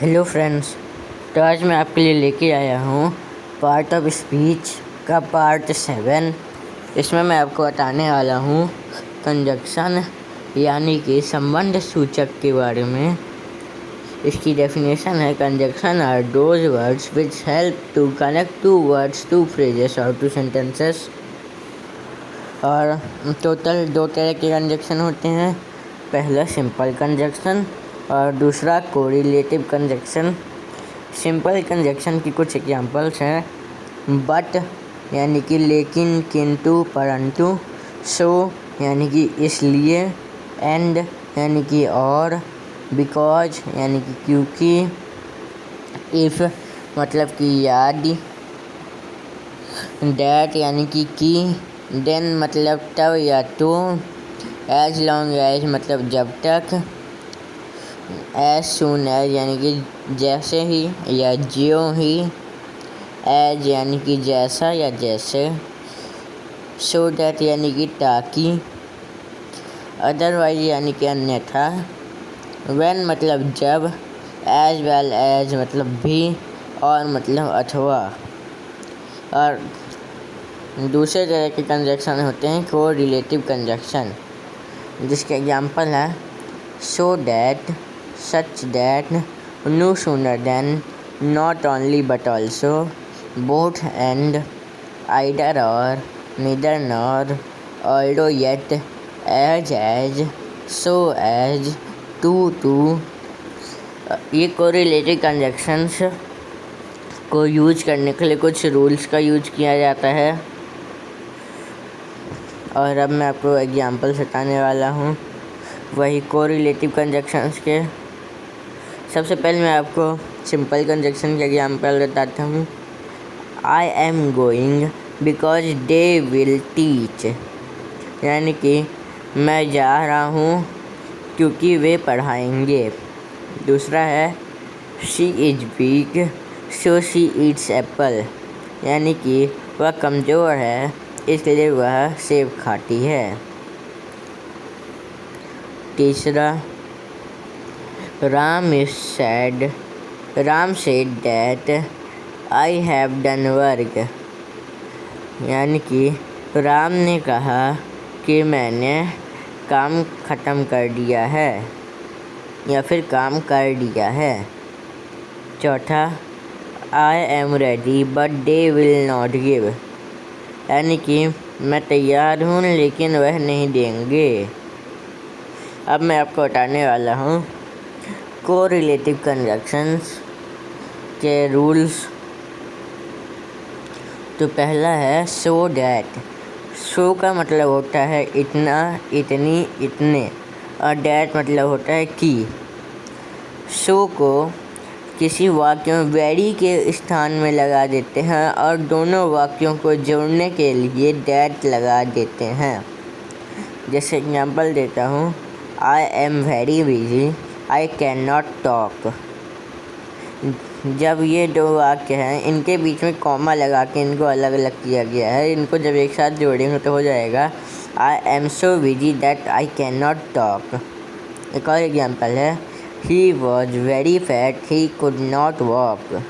Hello friends. तो आज मैं आपके लिए लेके आया हूँ पार्ट ऑफ स्पीच का पार्ट 7। इसमें मैं आपको बताने वाला हूँ कंजक्शन यानी कि संबंध सूचक के बारे में। इसकी डेफिनेशन है conjunction are those words which help to connect two words, two phrases और टू सेंटेंसेस। और टोटल 2 तरह के कंजक्शन होते हैं। पहला सिंपल कंजक्शन और दूसरा कोरिलेटिव कंजक्शन। सिंपल कंजक्शन की कुछ एग्जांपल्स हैं। बट यानी कि लेकिन, किंतु, परंतु। सो यानी कि इसलिए। एंड यानी कि और। बिकॉज यानी कि क्योंकि। इफ़ मतलब कि यदि। दैट यानी कि। देन मतलब तब या तो। एज लॉन्ग एज मतलब जब तक। एज सून एज यानी कि जैसे ही या ज्यों ही। एज यानी कि जैसा या जैसे। सो दैट यानी कि ताकि। अदरवाइज यानी कि अन्यथा। व्हेन मतलब जब। एज वेल एज मतलब भी और मतलब अथवा। और दूसरे तरह के कंजक्शन होते हैं कोरिलेटिव कंजक्शन, जिसके एग्जांपल है so that, such that, no sooner than, not only but also, both and, either or, neither nor, although yet, as, so as, to. ये कोरिलेटिव कंजक्शंस को यूज करने के लिए कुछ रूल्स का यूज किया जाता है। और अब मैं आपको एग्जांपल बताने वाला हूँ वही कोरिलेटिव कंजक्शंस के। सबसे पहले मैं आपको सिंपल कंजक्शन के एग्जांपल बताता हूँ। I am going because they will teach, यानी कि मैं जा रहा हूँ क्योंकि वे पढ़ाएंगे। दूसरा है she is weak so she Yeats Apple, यानी कि वह कमज़ोर है इसलिए वह सेब खाती है। तीसरा Ram said that I have done work, यानी कि राम ने कहा कि मैंने काम ख़त्म कर दिया है या फिर काम कर दिया है। चौथा I am ready but they will not give, यानी कि मैं तैयार हूँ लेकिन वह नहीं देंगे। अब मैं आपको बताने वाला हूँ कोरिलेटिव कंजक्शंस के रूल्स। तो पहला है सो दैट। सो का मतलब होता है इतना, इतनी, इतने, और दैट मतलब होता है कि। सो को किसी वाक्य में वेरी के स्थान में लगा देते हैं और दोनों वाक्यों को जोड़ने के लिए दैट लगा देते हैं। जैसे एग्जांपल देता हूँ, I am very busy I can not talk. जब ये 2 वाक्य हैं इनके बीच में कॉमा लगा के इनको अलग अलग किया गया है। इनको जब एक साथ जोड़ेंगे तो हो जाएगा I am so busy that I can not talk. एक और एग्जांपल है he was very fat he could not walk.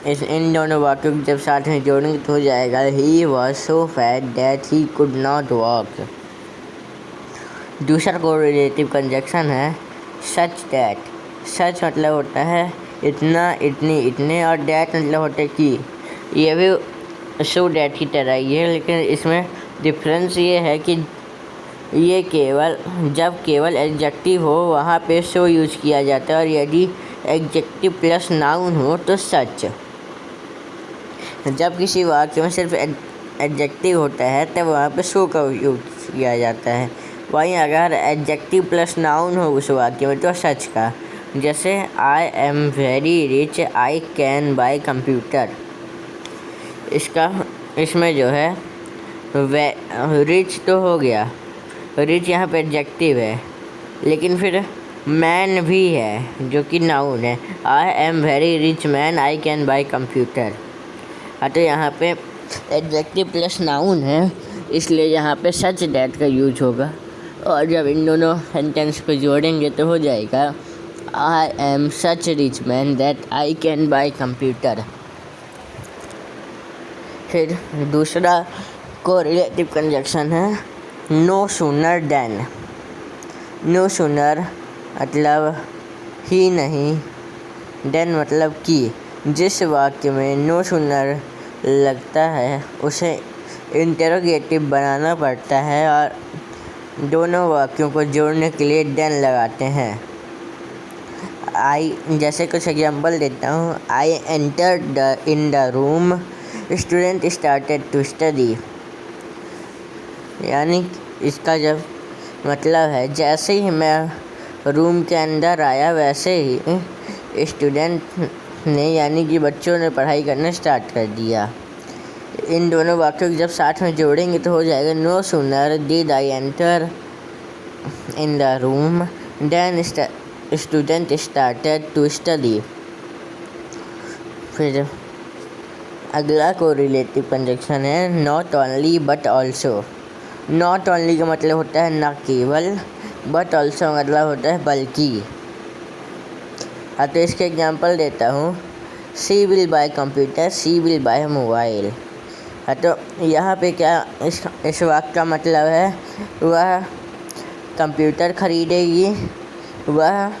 इन दोनों वाक्यों को जब साथ में जोड़ेंगे तो हो जाएगा he was so fat that he could not walk. दूसरा कोरिलेटिव कंजक्शन है सच दैट। सच मतलब होता है इतना, इतनी, इतने, और दैट मतलब होता है कि। ये भी सो दैट की तरह ही है, लेकिन इसमें डिफरेंस ये है कि ये जब केवल एडजेक्टिव हो वहाँ पे सो यूज किया जाता है, और यदि एडजेक्टिव प्लस नाउन हो तो सच। जब किसी वाक्य में सिर्फ एडजेक्टिव होता है तब वहाँ पे सो का यूज किया जाता है। वहीं अगर एडजेक्टिव प्लस नाउन हो उस वाक्य में तो सच का। जैसे I am very rich I can buy computer. इसमें जो है रिच तो हो गया, रिच यहाँ पे एडजेक्टिव है, लेकिन फिर मैन भी है जो कि नाउन है। I am very rich man I can buy computer. तो यहाँ पे एडजेक्टिव प्लस नाउन है, इसलिए यहाँ पे सच दैट का यूज होगा। और जब इन दोनों सेंटेंस को जोड़ेंगे तो हो जाएगा I am such rich man that I can buy computer. फिर दूसरा कोरिलेटिव कंजक्शन है no sooner than. No sooner मतलब ही नहीं, देन मतलब कि। जिस वाक्य में नो सूनर लगता है उसे इंटरोगेटिव बनाना पड़ता है और दोनों वाक्यों को जोड़ने के लिए देन लगाते हैं। जैसे कुछ एग्जांपल देता हूँ। I entered in the room, student started to study. यानी इसका जब मतलब है जैसे ही मैं रूम के अंदर आया वैसे ही स्टूडेंट ने यानी कि बच्चों ने पढ़ाई करना स्टार्ट कर दिया। इन दोनों वाक्यों को जब साथ में जोड़ेंगे तो हो जाएगा no sooner did I enter in the room then student started to study. फिर अगला कोरिलेटिव कंजक्शन है not only but also. Not only का मतलब होता है न केवल, बट ऑल्सो मतलब होता है बल्कि। तो इसके एग्जांपल देता हूँ। She will buy computer, she will buy mobile. तो यहाँ पे क्या इस वाक्य का मतलब है वह कंप्यूटर खरीदेगी, वह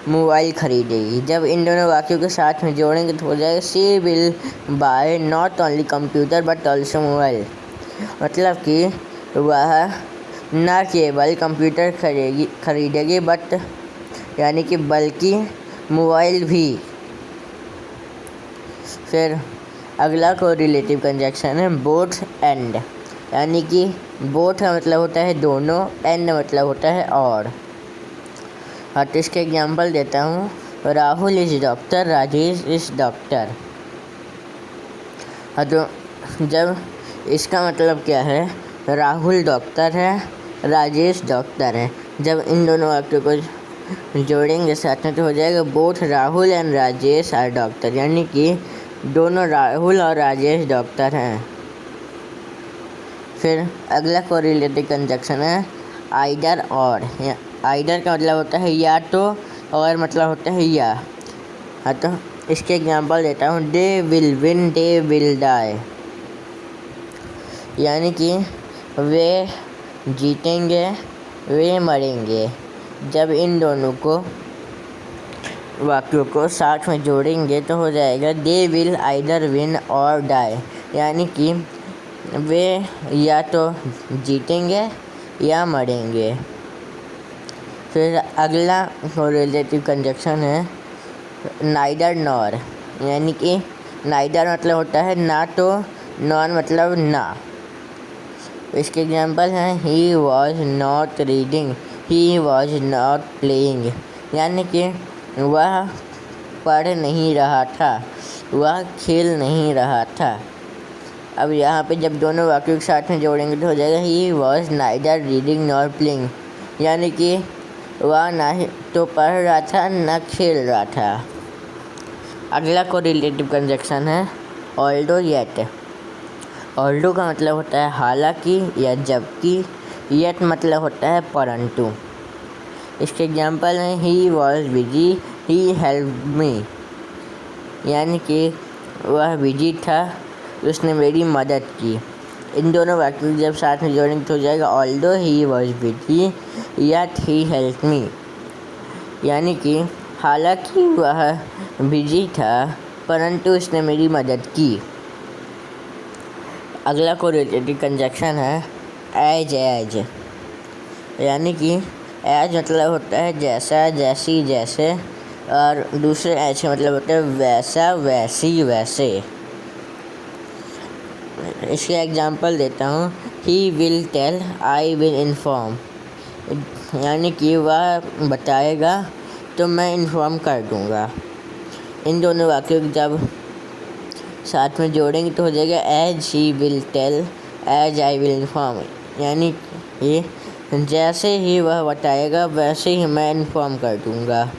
मोबाइल खरीदेगी। जब इन दोनों वाक्यों के साथ में जोड़ेंगे तो हो जाएगा she will buy not only computer but also mobile. मतलब कि वह न केवल कंप्यूटर खरीदेगी बट यानी कि बल्कि मोबाइल भी। फिर अगला कोरिलेटिव कंजक्शन है बोथ एंड। यानी कि बोथ का मतलब होता है दोनों, एंड मतलब होता है और। तो इसके एग्जांपल देता हूँ। Rahul is doctor, Rajesh is doctor. तो जब इसका मतलब क्या है, राहुल डॉक्टर है, राजेश डॉक्टर है। जब इन दोनों वाक्यों को जोड़ेंगे साथ में तो हो जाएगा both Rahul and Rajesh are doctor. यानी कि दोनों राहुल और राजेश डॉक्टर हैं। फिर अगला कोरिलेटिव कंजक्शन है आइदर और। आइदर का मतलब होता है या तो, और मतलब होता है या। तो इसके एग्जांपल देता हूँ। They will win, they will die. यानी कि वे जीतेंगे, वे मरेंगे। जब इन दोनों को वाक्यों को साथ में जोड़ेंगे तो हो जाएगा दे विल आइदर विन और डाई। यानी कि वे या तो जीतेंगे या मरेंगे। फिर अगला कोरिलेटिव कंजक्शन है नाइदर नॉर। यानी कि नाइदर मतलब होता है ना तो, नॉर मतलब ना। इसके एग्जांपल हैं he was not reading, he was not playing. यानी कि वह पढ़ नहीं रहा था, वह खेल नहीं रहा था। अब यहाँ पे जब दोनों वाक्यों के साथ में जोड़ेंगे तो हो जाएगा he was neither reading nor playing. यानी कि वह ना ही तो पढ़ रहा था ना खेल रहा था। अगला कोरिलेटिव कंजक्शन है ऑल्दो येट। ऑल्दो का मतलब होता है हालांकि या जबकि, येट मतलब होता है परंतु। इसके एग्जांपल हैं he was busy, he helped me. यानी कि वह बिजी था, उसने मेरी मदद की। इन दोनों वाक्यों को जब साथ में जोड़ेंगे तो हो जाएगा although he was busy yet he helped me. यानी कि हालांकि वह बिजी था परंतु उसने मेरी मदद की। अगला कोरिलेटिव कंजक्शन है एज एज। यानी कि एज मतलब होता है जैसा, जैसी, जैसे, और दूसरे एज का मतलब होता है वैसा, वैसी, वैसे। इसके एग्जांपल देता हूँ। He will tell, I will inform. यानी कि वह बताएगा तो मैं इन्फॉर्म कर दूँगा। इन दोनों वाक्यों को जब साथ में जोड़ेंगे तो हो जाएगा as he will tell, as I will inform. यानी कि जैसे ही वह बताएगा वैसे ही मैं इन्फॉर्म कर दूँगा।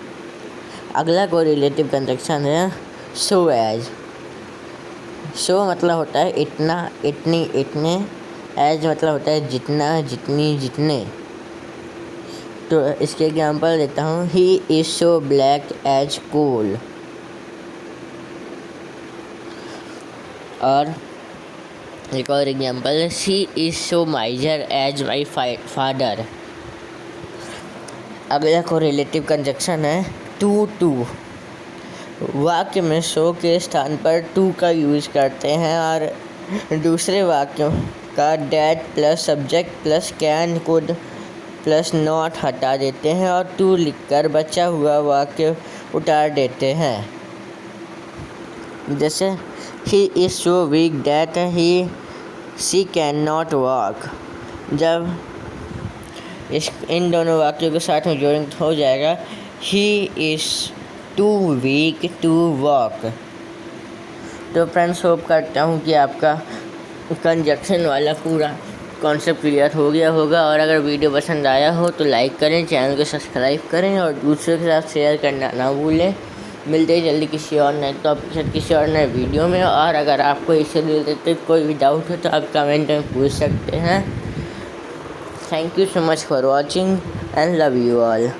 अगला कोरिलेटिव कंजक्शन है सो एज। सो मतलब होता है इतना, इतनी, इतने। एज मतलब होता है जितना, जितनी, जितने। तो इसके एग्जांपल देता हूँ, he is so black as coal. और एक और example, she is so miser as my father. अगला को रिलेटिव कंजक्शन है टू टू। वाक्य में सो के स्थान पर टू का यूज करते हैं और दूसरे वाक्यों का that plus subject plus can could plus not हटा देते हैं और टू लिखकर बचा हुआ वाक्य उतार देते हैं। जैसे ही is so weak that she can not walk. जब इन दोनों वाक्यों के साथ में जोड़ेंगे तो हो जाएगा he is too weak to walk. तो फ्रेंड्स, होप करता हूँ कि आपका कंजक्शन वाला पूरा कॉन्सेप्ट क्लियर हो गया होगा। और अगर वीडियो पसंद आया हो तो लाइक करें, चैनल को सब्सक्राइब करें और दूसरों के साथ शेयर करना ना भूलें। मिलते ही जल्दी किसी और नए टॉपिक के साथ किसी और नए वीडियो में। और अगर आपको इससे रिलेटेड कोई भी डाउट हो तो आप कमेंट में पूछ सकते हैं। Thank you so much for watching and love you all.